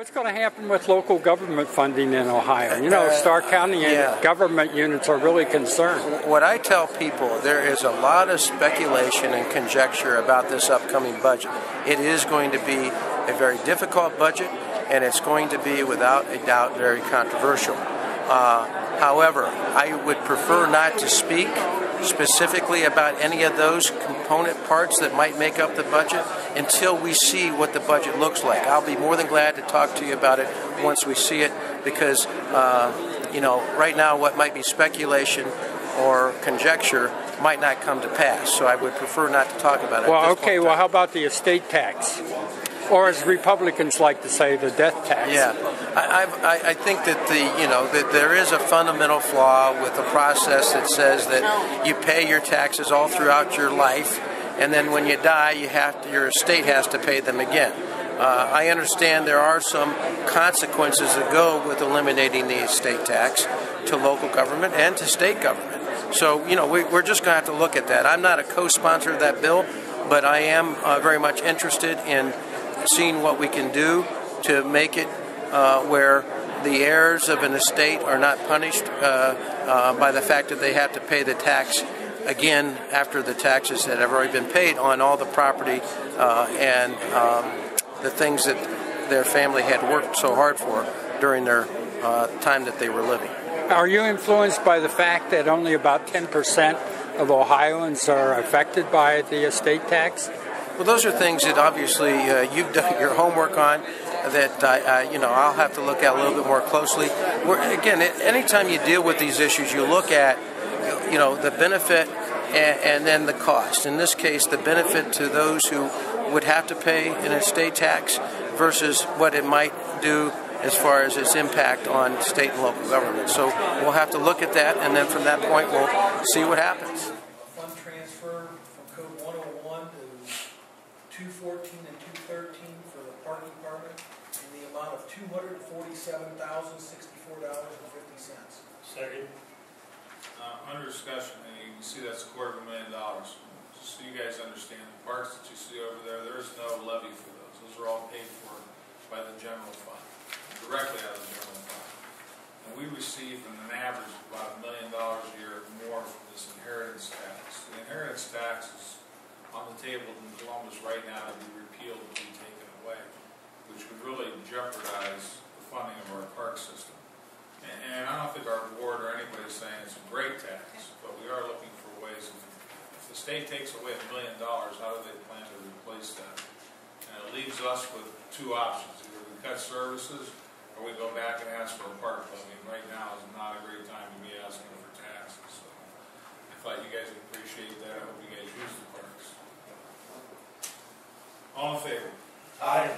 What's going to happen with local government funding in Ohio? You know, Stark County and government units are really concerned. What I tell people, there is a lot of speculation and conjecture about this upcoming budget. It is going to be a very difficult budget, and it's going to be, without a doubt, very controversial. However, I would prefer not to speak specifically about any of those component parts that might make up the budget until we see what the budget looks like. I'll be more than glad to talk to you about it once we see it, because you know, right now what might be speculation or conjecture might not come to pass. So I would prefer not to talk about it. Well, okay. Well, how about the estate tax? Or as Republicans like to say, the death tax. Yeah, I think that that there is a fundamental flaw with the process that says that you pay your taxes all throughout your life, and then when you die, your estate has to pay them again. I understand there are some consequences that go with eliminating the estate tax to local government and to state government. So, you know, we're just going to have to look at that. I'm not a co-sponsor of that bill, but I am very much interested in seeing what we can do to make it where the heirs of an estate are not punished by the fact that they have to pay the tax again after the taxes that have already been paid on all the property and the things that their family had worked so hard for during their time that they were living. Are you influenced by the fact that only about 10% of Ohioans are affected by the estate tax? Well, those are things that obviously you've done your homework on that I'll have to look at a little bit more closely. Again, anytime you deal with these issues, you look at the benefit and then the cost. In this case, the benefit to those who would have to pay an estate tax versus what it might do as far as its impact on state and local government. So we'll have to look at that, and then from that point we'll see what happens. Fund transfer from code 101 to 214 and 213 for the parking department in the amount of $247,064.50. Second. Under discussion, you can see that's $250,000. Just so you guys understand, the parks that you see over there, there is no levy for those. Those are all paid for by the general fund, directly out of the general fund. And we receive an average of about $1 million a year more from this inheritance tax. The inheritance tax is on the table in Columbus right now to be repealed and be taken away, which would really jeopardize the funding of our park system. And I don't think our board or anybody is saying it's a great tax, but we are looking for ways of, if the state takes away $1 million, how do they plan to replace that? And it leaves us with two options. Either we cut services or we go back and ask for a park levy. And right now is not a great time to be asking for taxes. So I thought you guys would appreciate that. I hope you guys use the parks. All in favor? Aye.